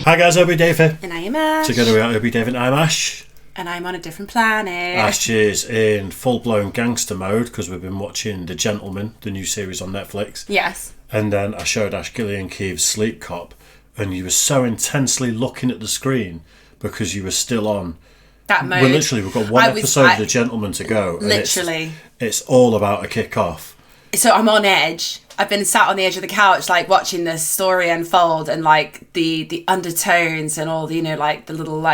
Hi guys, Obi Dave here. And I am Ash. Together we are Obi Dave and I'm Ash. And I'm on a different planet. Ash is in full-blown gangster mode because we've been watching The Gentleman, the new series on Netflix. Yes. And then I showed Ash Gillian Keeve's Sleep Cop and you were so intensely looking at the screen because you were still on that mode. We've got one episode of The Gentleman to go. Literally. It's all about a kick-off. So I'm on edge. I've been sat on the edge of the couch, like watching this story unfold, and like the undertones and all the, like the little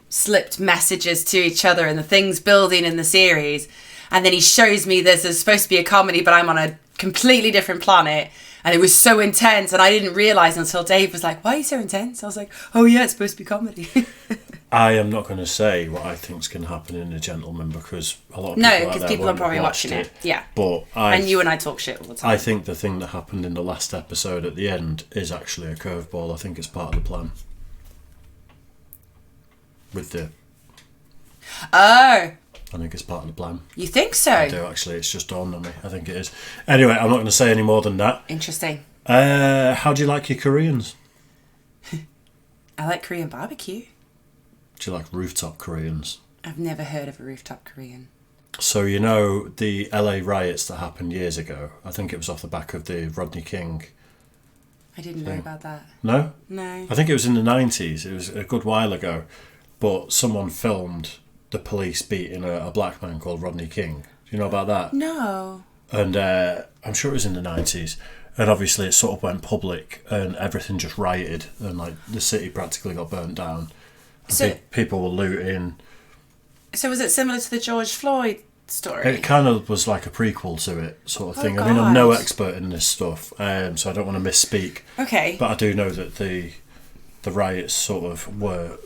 slipped messages to each other and the things building in the series. And then he shows me this is supposed to be a comedy, but I'm on a completely different planet. And it was so intense, and I didn't realise until Dave was like, "Why are you so intense?" I was like, "Oh yeah, it's supposed to be comedy." I am not going to say what I think's going to happen in The Gentleman because a lot of people because people are probably watching it. Yeah. But and you and I talk shit all the time. I think the thing that happened in the last episode at the end is actually a curveball. I think it's part of the plan. I think it's part of the plan. You think so? I do, actually. It's just dawned on me. I think it is. Anyway, I'm not going to say any more than that. Interesting. How do you like your Koreans? I like Korean barbecue. Do you like Rooftop Koreans? I've never heard of a Rooftop Korean. So, you know the LA riots that happened years ago? I think it was off the back of the Rodney King I didn't know about that. No? No. I think it was in the 90s. It was a good while ago. But someone filmed the police beating a black man called Rodney King. Do you know about that? No. And I'm sure it was in the 90s. And obviously it sort of went public and everything just rioted. And like the city practically got burnt down. So people were looting. So was it similar to the George Floyd story? It kind of was like a prequel to it, sort of thing. God. I mean, I'm no expert in this stuff, so I don't want to misspeak. Okay. But I do know that the riots sort of were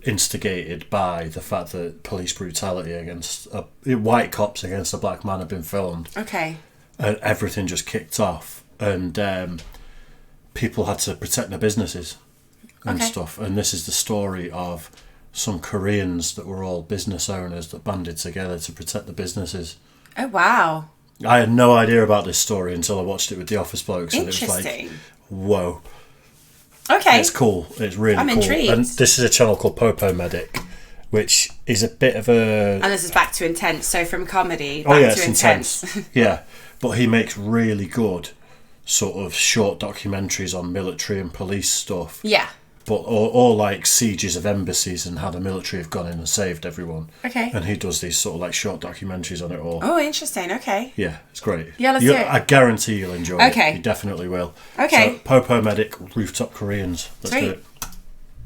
instigated by the fact that police brutality against white cops against a black man had been filmed. Okay. And everything just kicked off, and people had to protect their businesses and stuff. And this is the story of some Koreans that were all business owners that banded together to protect the businesses. Oh, wow. I had no idea about this story until I watched it with the Office Blokes. Interesting. And it was like, whoa. Okay. It's cool. It's really cool. I'm intrigued. And this is a channel called Popo Medic, which is a bit of a... And this is back to intense. So from comedy, back to intense. Yeah. But he makes really good sort of short documentaries on military and police stuff. Yeah. But or like sieges of embassies and how the military have gone in and saved everyone. Okay. And he does these sort of like short documentaries on it all. Oh, interesting. Okay. Yeah, it's great. Yeah, let's do it. I guarantee you'll enjoy it. You definitely will. Okay. So, Popo Medic, Rooftop Koreans. Let's do it.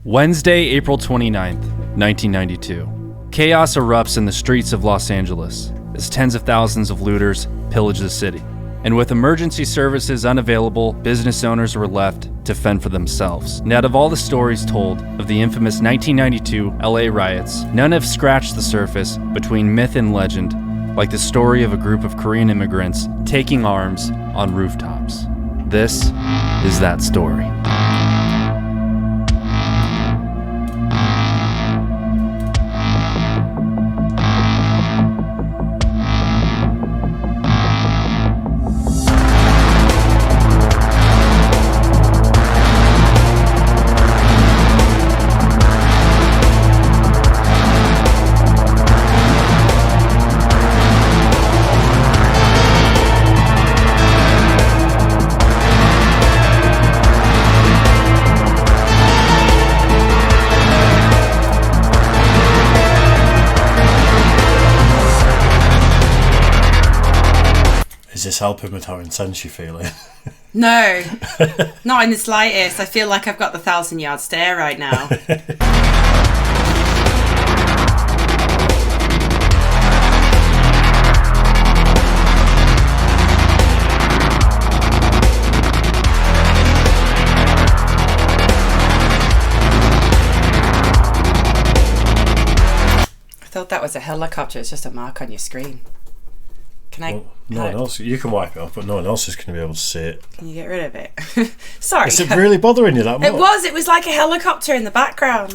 Wednesday, April 29th, 1992. Chaos erupts in the streets of Los Angeles as tens of thousands of looters pillage the city. And with emergency services unavailable, business owners were left to fend for themselves. And out of all the stories told of the infamous 1992 LA riots, none have scratched the surface between myth and legend, like the story of a group of Korean immigrants taking arms on rooftops. This is that story. Is this helping with how intense you're feeling? No, not in the slightest. I feel like I've got the 1,000-yard stare right now. I thought that was a helicopter. It's just a mark on your screen. Can I? Well, no one else. You can wipe it off, but no one else is going to be able to see it. Can you get rid of it? Sorry. Is it really bothering you that much? It was. It was like a helicopter in the background.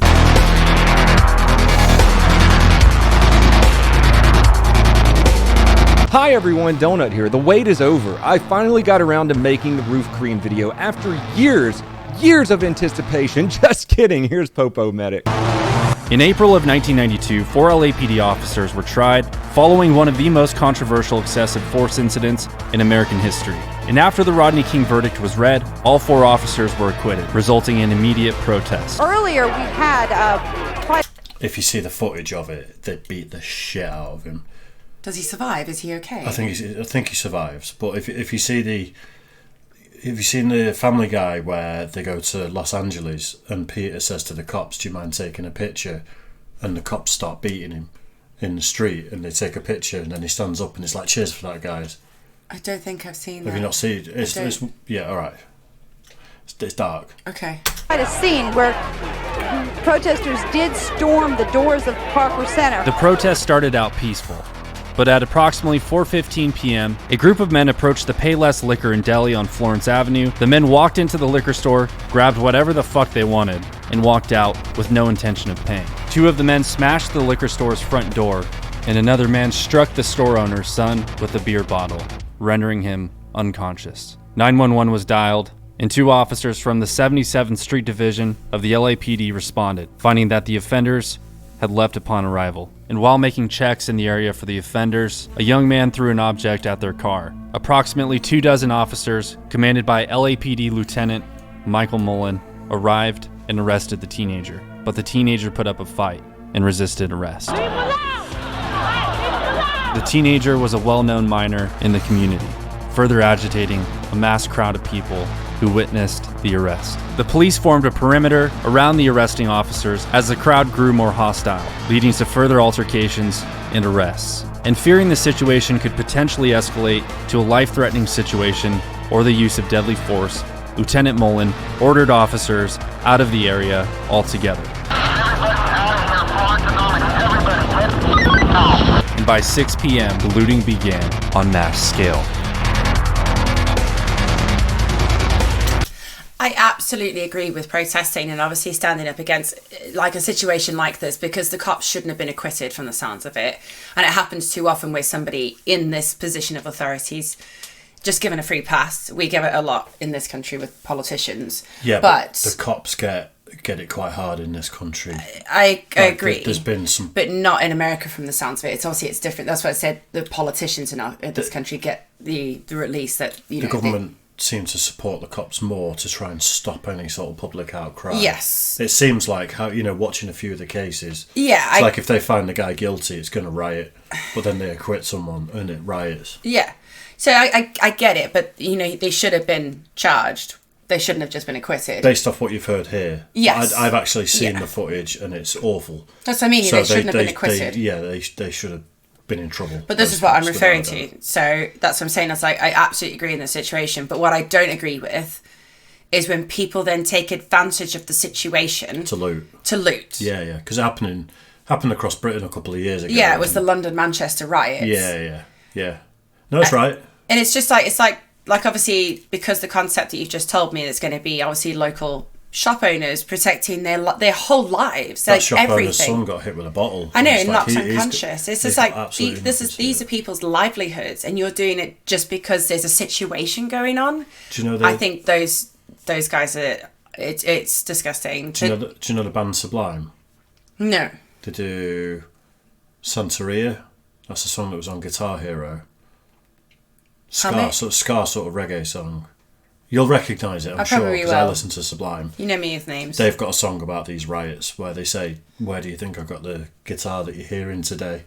Hi everyone, Donut here. The wait is over. I finally got around to making the Roof Korean video after years years of anticipation. Just kidding. Here's Popo Medic. In April of 1992, 4 LAPD officers were tried following one of the most controversial excessive force incidents in American history. And after the Rodney King verdict was read, all 4 officers were acquitted, resulting in immediate protest. Earlier, we had If you see the footage of it, they beat the shit out of him. Does he survive? Is he okay? I think he survives. But if you see have you seen the Family Guy where they go to Los Angeles and Peter says to the cops, "Do you mind taking a picture?" And the cops start beating him in the street, and they take a picture, and then he stands up and it's like, "Cheers for that, guys." I don't think I've seen that. Have you not seen it? It's yeah, all right. It's dark. Okay. a scene where protesters did storm the doors of Parker Center. The protest started out peaceful, but at approximately 4:15 p.m., a group of men approached the Payless Liquor in Delhi on Florence Avenue. The men walked into the liquor store, grabbed whatever the fuck they wanted, and walked out with no intention of paying. 2 of the men smashed the liquor store's front door, and another man struck the store owner's son with a beer bottle, rendering him unconscious. 911 was dialed, and 2 officers from the 77th Street Division of the LAPD responded, finding that the offenders had left upon arrival. And while making checks in the area for the offenders, a young man threw an object at their car. Approximately 24 officers, commanded by LAPD Lieutenant Michael Mullen, arrived and arrested the teenager. But the teenager put up a fight and resisted arrest. The teenager was a well-known minor in the community, further agitating a mass crowd of people who witnessed the arrest. The police formed a perimeter around the arresting officers as the crowd grew more hostile, leading to further altercations and arrests. And fearing the situation could potentially escalate to a life-threatening situation or the use of deadly force, Lieutenant Mullen ordered officers out of the area altogether. And by 6 p.m., the looting began on mass scale. I absolutely agree with protesting and obviously standing up against like a situation like this, because the cops shouldn't have been acquitted from the sounds of it. And it happens too often with somebody in this position of authorities just given a free pass. We give it a lot in this country with politicians. Yeah, but the cops get it quite hard in this country. I agree. There's been some, but not in America from the sounds of it. It's different. That's why I said the politicians in this country get the release that the government seem to support the cops more to try and stop any sort of public outcry. Yes. It seems like how watching a few of the cases. Yeah. It's like if they find the guy guilty, it's going to riot, but then they acquit someone and it riots. Yeah. So I get it, but they should have been charged. They shouldn't have just been acquitted. Based off what you've heard here. Yes. I've actually seen the footage and it's awful. That's what I mean. So they shouldn't have been acquitted. They should have been in trouble. But this is what I'm referring to. So that's what I'm saying. That's like, I absolutely agree in this situation. But what I don't agree with is when people then take advantage of the situation to loot. Yeah. Because it happened across Britain a couple of years ago. Yeah, it was the London-Manchester riots. Yeah. No, that's right. And it's just like obviously because the concept that you've just told me is going to be obviously local shop owners protecting their whole lives, that like shop everything. Owner's son got hit with a bottle. I know, and knocked unconscious. It's just like these are it. people's livelihoods, and you're doing it just because there's a situation going on. Do you know? I think those guys are. It's disgusting. Do you know the band Sublime? No. They do Santeria. That's the song that was on Guitar Hero. Ska sort of reggae song. You'll recognise it, I'm sure, because I listen to Sublime. You know me with names. They've got a song about these riots where they say, "Where do you think I got the guitar that you're hearing today?"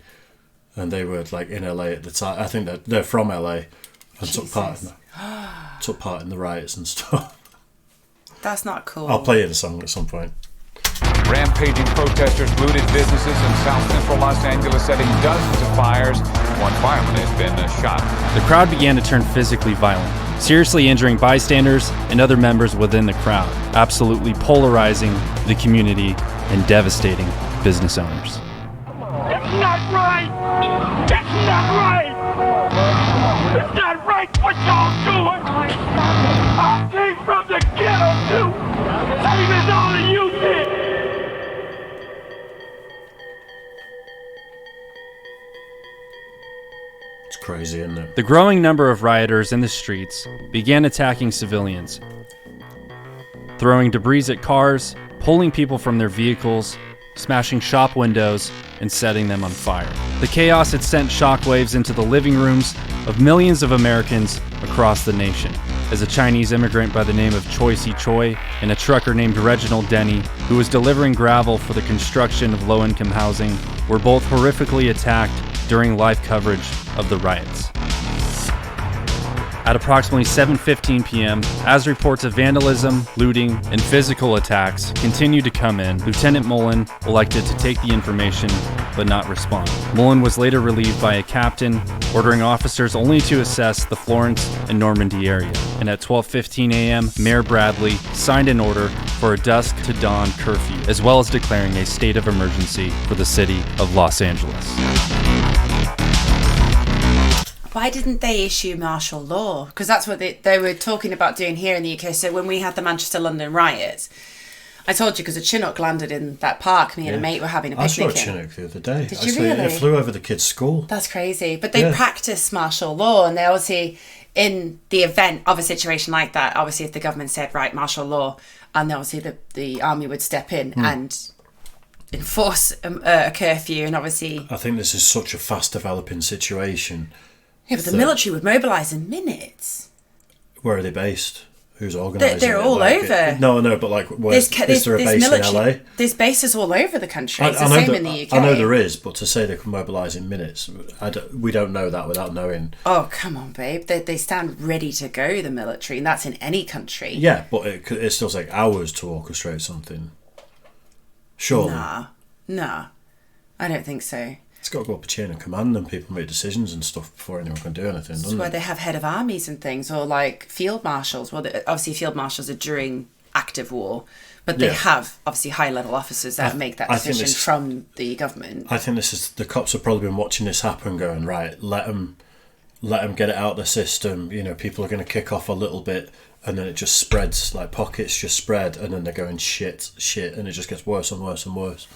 And they were like in LA at the time. I think they're from LA and took part in the riots and stuff. That's not cool. I'll play you the song at some point. Rampaging protesters looted businesses in South Central Los Angeles, setting dozens of fires. One fireman has been shot. The crowd began to turn physically violent, seriously injuring bystanders and other members within the crowd, absolutely polarizing the community and devastating business owners. It's not right! It's not right! It's not right what y'all doing! I came from the ghetto too! Same as all of you did! It's crazy, isn't it? The growing number of rioters in the streets began attacking civilians. throwing debris at cars, pulling people from their vehicles, smashing shop windows, and setting them on fire. The chaos had sent shockwaves into the living rooms of millions of Americans across the nation, as a Chinese immigrant by the name of Choi Si-choi and a trucker named Reginald Denny, who was delivering gravel for the construction of low-income housing, were both horrifically attacked during live coverage of the riots. At approximately 7:15 p.m., as reports of vandalism, looting, and physical attacks continued to come in, Lieutenant Mullen elected to take the information but not respond. Mullen was later relieved by a captain, ordering officers only to assess the Florence and Normandy area. And at 12:15 a.m., Mayor Bradley signed an order for a dusk to dawn curfew, as well as declaring a state of emergency for the city of Los Angeles. Why didn't they issue martial law? Because that's what they were talking about doing here in the UK. So when we had the Manchester-London riots, I told you because a Chinook landed in that park. Me and a mate were having a picnic. I saw a Chinook the other day. Did you really? It flew over the kids' school. That's crazy. But they practice martial law, and they obviously, in the event of a situation like that, obviously if the government said, right, martial law, and obviously the army would step in and enforce a curfew, and obviously... I think this is such a fast-developing situation. Yeah, but the military would mobilise in minutes. Where are they based? Who's organising it? They're all over. No, but like, is there a base in LA? There's bases all over the country. It's the same in the UK. I know there is, but to say they can mobilise in minutes, we don't know that without knowing. Oh, come on, babe. They stand ready to go, the military, and that's in any country. Yeah, but it still takes hours to orchestrate something. Surely. Nah. I don't think so. It's got to go up a chain of command and people make decisions and stuff before anyone can do anything, doesn't it? That's why they have head of armies and things, or like field marshals. Well, obviously field marshals are during active war, but they have obviously high-level officers that make that decision from the government. I think the cops have probably been watching this happen going, right, let them get it out of the system. You know, people are going to kick off a little bit and then it just spreads, like pockets just spread, and then they're going shit, and it just gets worse and worse and worse.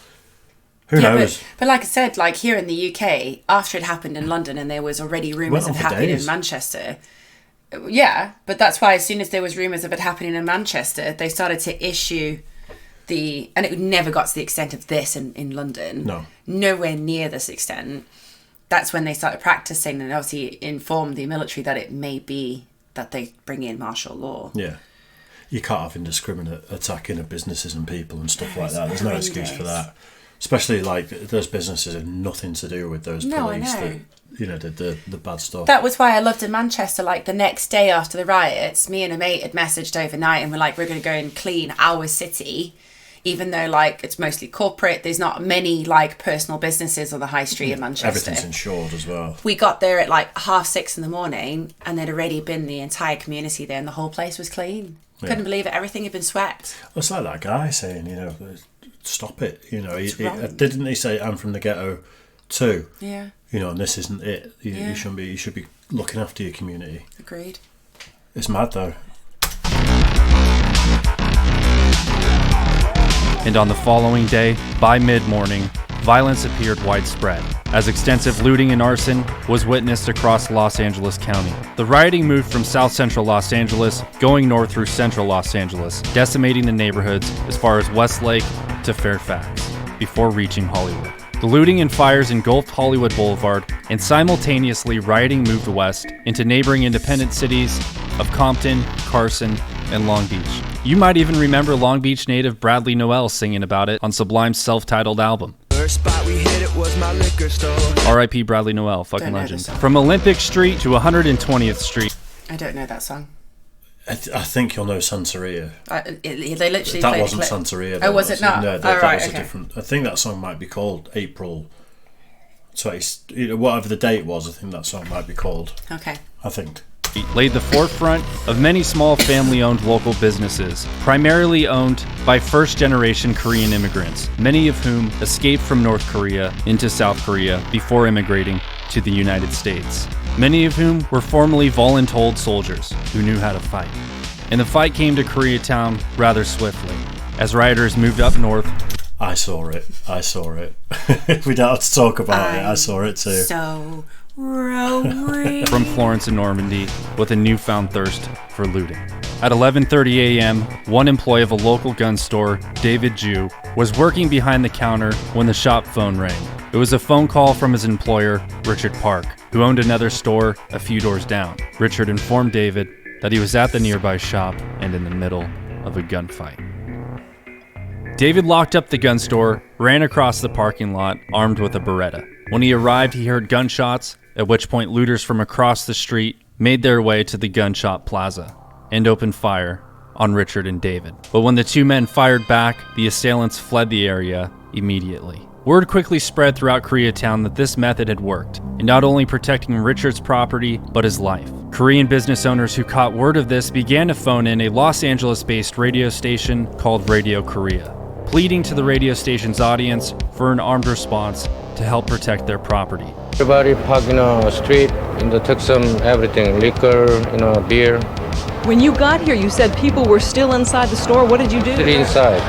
Who knows? But like I said, like here in the UK, after it happened in London and there was already rumours of it happening in Manchester. Yeah, but that's why as soon as there was rumours of it happening in Manchester, they started to issue and it never got to the extent of this in London. No. Nowhere near this extent. That's when they started practising and obviously informed the military that it may be that they bring in martial law. Yeah. You can't have indiscriminate attacking of businesses and people and stuff like that. There's no excuse for that. Especially like those businesses have nothing to do with those police that, you know, did the bad stuff. That was why I loved in Manchester. Like the next day after the riots, me and a mate had messaged overnight and we're like, we're going to go and clean our city, even though like it's mostly corporate. There's not many like personal businesses on the high street in Manchester. Everything's insured as well. We got there at like 6:30 in the morning and there'd already been the entire community there and the whole place was clean. Couldn't believe it. Everything had been swept. It's like that guy saying, you know, stop it. You know, didn't he say, I'm from the ghetto too? Yeah. You know, and this isn't it. You shouldn't be. You should be looking after your community. Agreed. It's mad though. And on the following day, by mid-morning, violence appeared widespread, as extensive looting and arson was witnessed across Los Angeles County. The rioting moved from south-central Los Angeles, going north through central Los Angeles, decimating the neighborhoods as far as Westlake to Fairfax, before reaching Hollywood. The looting and fires engulfed Hollywood Boulevard, and simultaneously rioting moved west into neighboring independent cities of Compton, Carson, and Long Beach. You might even remember Long Beach native Bradley Noel singing about it on Sublime's self-titled album. First spot we hit it was my liquor store. R.I.P. Bradley Noel, fucking legend. From Olympic Street to 120th Street. I don't know that song. I think you'll know Santeria. They literally that wasn't Santeria. Oh, was it not? No, that was a different. I think that song might be called April 20. Whatever the date was, I think that song might be called. Okay. I think. Laid the forefront of many small family-owned local businesses, primarily owned by first-generation Korean immigrants, many of whom escaped from North Korea into South Korea before immigrating to the United States. Many of whom were formerly voluntold soldiers who knew how to fight. And the fight came to Koreatown rather swiftly, as rioters moved up north. I saw it. We don't have to talk about it. I saw it too. So roaring. From Florence and Normandy with a newfound thirst for looting. At 11:30 a.m., one employee of a local gun store, David Jew, was working behind the counter when the shop phone rang. It was a phone call from his employer, Richard Park, who owned another store a few doors down. Richard informed David that he was at the nearby shop and in the middle of a gunfight. David locked up the gun store, ran across the parking lot, armed with a Beretta. When he arrived, he heard gunshots, at which point looters from across the street made their way to the gun shop plaza and opened fire on Richard and David. But when the two men fired back, the assailants fled the area immediately. Word quickly spread throughout Koreatown that this method had worked, in not only protecting Richard's property, but his life. Korean business owners who caught word of this began to phone in a Los Angeles-based radio station called Radio Korea, pleading to the radio station's audience for an armed response to help protect their property. Everybody parked in the street, took some everything, liquor, beer. When you got here, you said people were still inside the store. What did you do? Sit inside.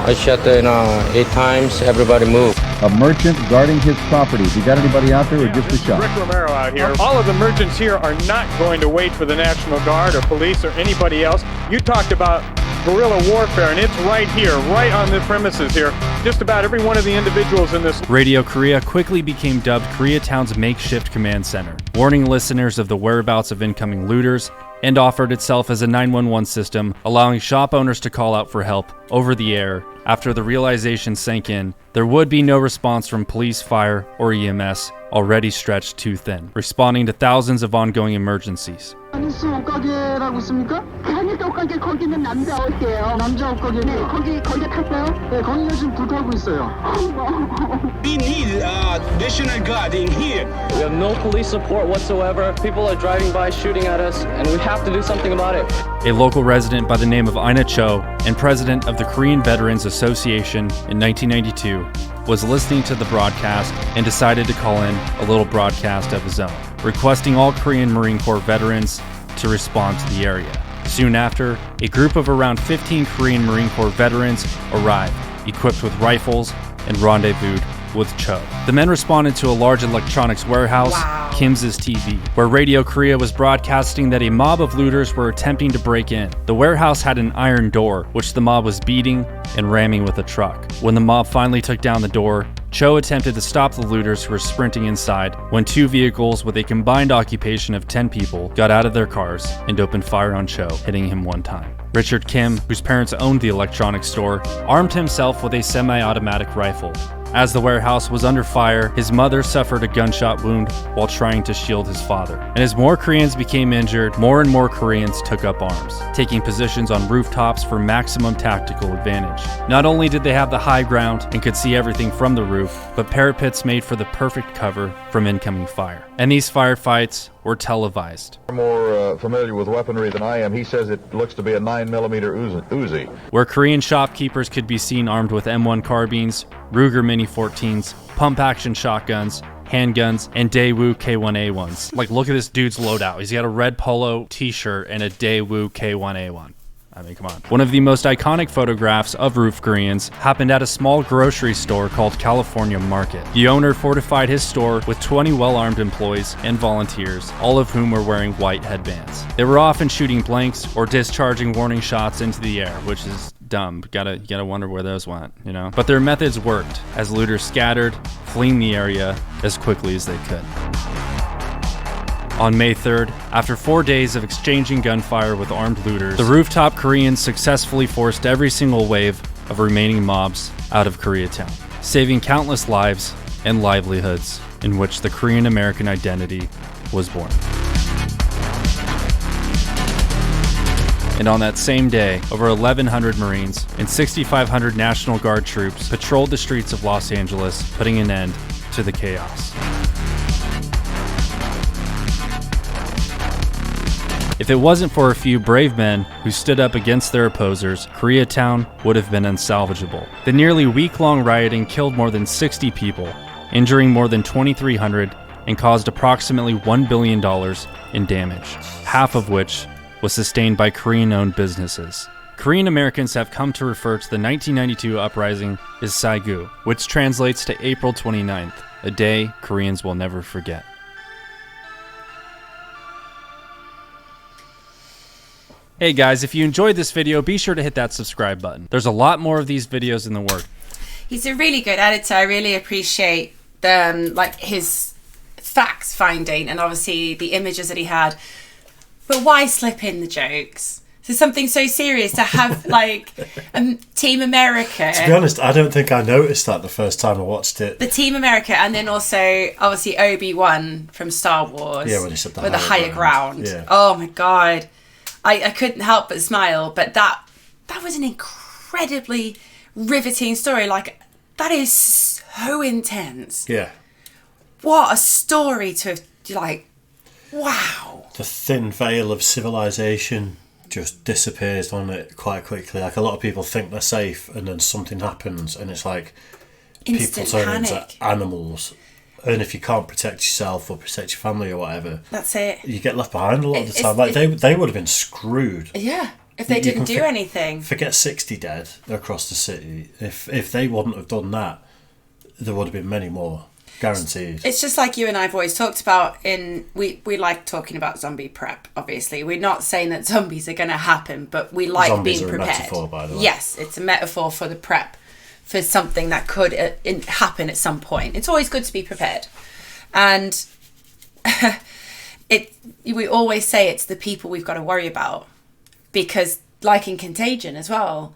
I shut 8 times, everybody moved. A merchant guarding his property. You got anybody out there or just a shop? Rick Romero out here. All of the merchants here are not going to wait for the National Guard or police or anybody else. You talked about guerrilla warfare, and it's right here, right on the premises here. Just about every one of the individuals in this. Radio Korea quickly became dubbed Koreatown's makeshift command center, warning listeners of the whereabouts of incoming looters, and offered itself as a 911 system, allowing shop owners to call out for help over the air. After the realization sank in, there would be no response from police, fire, or EMS, already stretched too thin, responding to thousands of ongoing emergencies. 가게라고 있습니까? 아니 옷가게 거기는 남자 옷이에요. 남자 옷가게. 네, 거기 탔어요? 네, 거기가 지금 불타고 있어요. We need additional guard in here. We have no police support whatsoever. People are driving by shooting at us, and we have to do something about it. A local resident by the name of Ina Cho and president of the Korean Veterans Association in 1992 was listening to the broadcast and decided to call in a little broadcast of his own, requesting all Korean Marine Corps veterans to respond to the area. Soon after, a group of around 15 Korean Marine Corps veterans arrived, equipped with rifles, and rendezvoused with Cho. The men responded to a large electronics warehouse, Kim's TV, where Radio Korea was broadcasting that a mob of looters were attempting to break in. The warehouse had an iron door, which the mob was beating and ramming with a truck. When the mob finally took down the door, Cho attempted to stop the looters who were sprinting inside when 2 vehicles with a combined occupation of 10 people got out of their cars and opened fire on Cho, hitting him 1 time. Richard Kim, whose parents owned the electronics store, armed himself with a semi-automatic rifle. As the warehouse was under fire, his mother suffered a gunshot wound while trying to shield his father. And as more Koreans became injured, more and more Koreans took up arms, taking positions on rooftops for maximum tactical advantage. Not only did they have the high ground and could see everything from the roof, but parapets made for the perfect cover from incoming fire. And these firefights were televised. More familiar with weaponry than I am. He says it looks to be a 9mm Uzi. Where Korean shopkeepers could be seen armed with M1 carbines, Ruger Mini 14s, pump-action shotguns, handguns, and Daewoo K1A1s. Like, look at this dude's loadout. He's got a red polo t-shirt and a Daewoo K1A1. I mean, come on. One of the most iconic photographs of Roof Koreans happened at a small grocery store called California Market. The owner fortified his store with 20 well-armed employees and volunteers, all of whom were wearing white headbands. They were often shooting blanks or discharging warning shots into the air, which is dumb. You gotta wonder where those went, you know? But their methods worked, as looters scattered, fleeing the area as quickly as they could. On May 3rd, after 4 days of exchanging gunfire with armed looters, the Rooftop Koreans successfully forced every single wave of remaining mobs out of Koreatown, saving countless lives and livelihoods in which the Korean American identity was born. And on that same day, over 1,100 Marines and 6,500 National Guard troops patrolled the streets of Los Angeles, putting an end to the chaos. If it wasn't for a few brave men who stood up against their opposers, Koreatown would have been unsalvageable. The nearly week-long rioting killed more than 60 people, injuring more than 2,300, and caused approximately $1 billion in damage, half of which was sustained by Korean-owned businesses. Korean Americans have come to refer to the 1992 uprising as Saigu, which translates to April 29th, a day Koreans will never forget. Hey guys, if you enjoyed this video, be sure to hit that subscribe button. There's a lot more of these videos in the works. He's a really good editor. I really appreciate his facts finding and obviously the images that he had. But why slip in the jokes? So something so serious to have like Team America. To be honest, I don't think I noticed that the first time I watched it. The Team America, and then also obviously Obi-Wan from Star Wars. Yeah, when he said the higher ground. Yeah. Oh my god, I couldn't help but smile. But that was an incredibly riveting story. Like that is so intense. Yeah. What a story to have, like, wow. The thin veil of civilization just disappears on it quite quickly. Like a lot of people think they're safe and then something happens and it's like instant people turn panic. into animals. And if you can't protect yourself or protect your family or whatever, that's it. You get left behind a lot of the time. Like they would have been screwed. Yeah, if they didn't do anything. Forget 60 dead across the city. If they wouldn't have done that, there would have been many more. Guaranteed. It's just like you and I have always talked about we like talking about zombie prep, obviously. We're not saying that zombies are going to happen, but we like zombies being prepared. Zombies are a metaphor, by the way. Yes, it's a metaphor for the prep, for something that could happen at some point. It's always good to be prepared. And we always say it's the people we've got to worry about. Because, like in Contagion as well,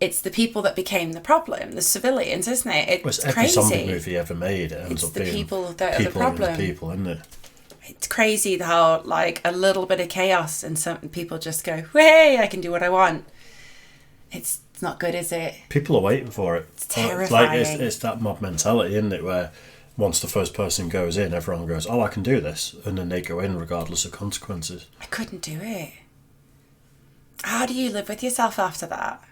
it's the people that became the problem, the civilians, isn't it? It's every crazy. zombie movie ever made, it ends up being people that are the problem. People, isn't it? It's crazy how like a little bit of chaos and some people just go, "Hey, I can do what I want." It's not good, is it? People are waiting for it. It's terrifying. Like it's that mob mentality, isn't it? Where once the first person goes in, everyone goes, "Oh, I can do this," and then they go in regardless of consequences. I couldn't do it. How do you live with yourself after that?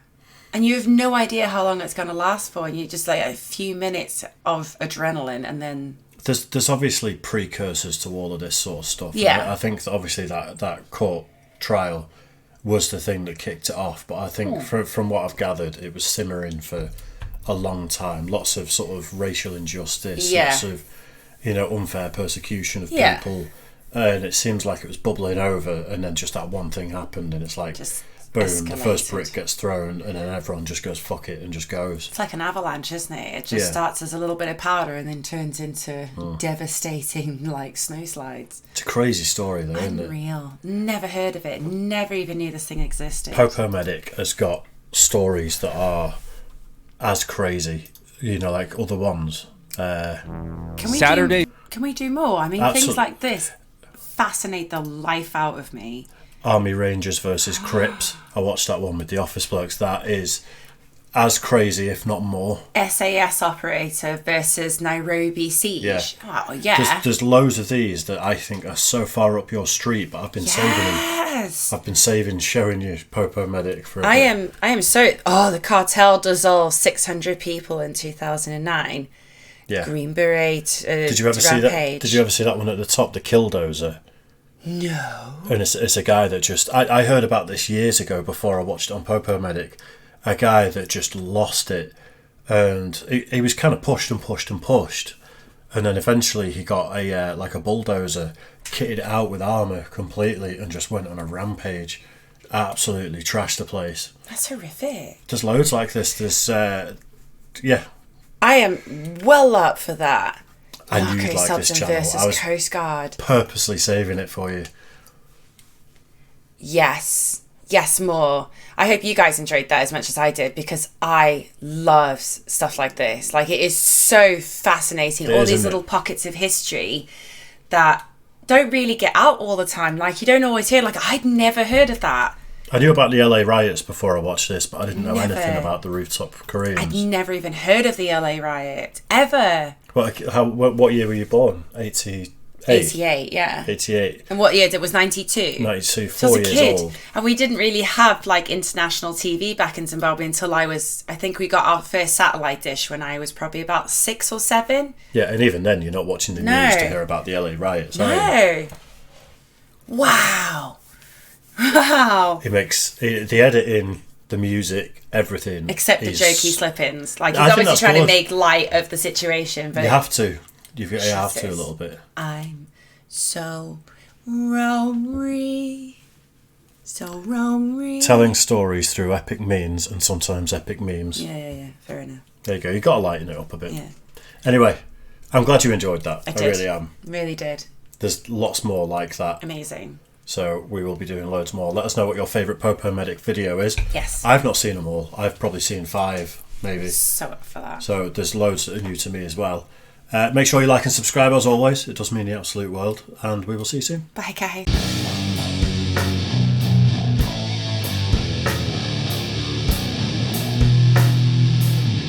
And you have no idea how long it's going to last for. And you just like a few minutes of adrenaline and then... There's obviously precursors to all of this sort of stuff. Yeah. I think that obviously that court trial was the thing that kicked it off. But I think from what I've gathered, it was simmering for a long time. Lots of sort of racial injustice. Yeah. Lots of, unfair persecution of people. And it seems like it was bubbling over and then just that one thing happened and it's like... Just boom, escalated. The first brick gets thrown and then everyone just goes fuck it and just goes. It's like an avalanche, isn't it? It just starts as a little bit of powder and then turns into devastating like snowslides. It's a crazy story though, isn't it? Unreal. Never heard of it. Never even knew this thing existed. Popo Medic has got stories that are as crazy, like other ones. Can we do more? I mean, things like this fascinate the life out of me. Army Rangers versus Crips. I watched that one with the Office Blokes. That is as crazy, if not more. SAS operator versus Nairobi siege. Yeah. Oh, yeah. There's loads of these that I think are so far up your street, but I've been saving them. I've been showing you Popo Medic for a bit. I am so... Oh, the cartel dissolved 600 people in 2009. Yeah. Green Beret Did you ever see that? Did you ever see that one at the top, the Killdozer? No. And it's a guy that just... I heard about this years ago before I watched it on Popo Medic. A guy that just lost it. And he was kind of pushed and pushed and pushed. And then eventually he got a bulldozer, kitted it out with armour completely and just went on a rampage. Absolutely trashed the place. That's horrific. There's loads like this. There's... I am well up for that. I knew you'd like this channel. Versus I was Coast Guard. purposely saving it for you. Yes, more. I hope you guys enjoyed that as much as I did because I love stuff like this. Like it is so fascinating. All these little pockets of history that don't really get out all the time. Like you don't always hear. Like I'd never heard of that. I knew about the LA riots before I watched this, but I didn't know anything about the Rooftop Koreans. I'd never even heard of the LA riot ever. What year were you born? 88? 88, yeah. 88. And what year? It was 92. 92, so 4 years old. And we didn't really have like international TV back in Zimbabwe until I think we got our first satellite dish when I was probably about 6 or 7. Yeah, and even then you're not watching the news to hear about the LA riots, are you? Wow. He makes the editing, the music, everything. Except the jokey slip-ins. Like he's obviously trying to make light of the situation. But you have to. You have to a little bit. I'm so sorry. So wrong. Telling stories through epic means and sometimes epic memes. Yeah. Fair enough. There you go. You got to lighten it up a bit. Yeah. Anyway, I'm glad you enjoyed that. I really am. Really did. There's lots more like that. Amazing. So we will be doing loads more. Let us know what your favourite Popo Medic video is. Yes. I've not seen them all. I've probably seen 5, maybe. So up for that. So there's loads that are new to me as well. Make sure you like and subscribe as always. It does mean the absolute world. And we will see you soon. Bye, guys.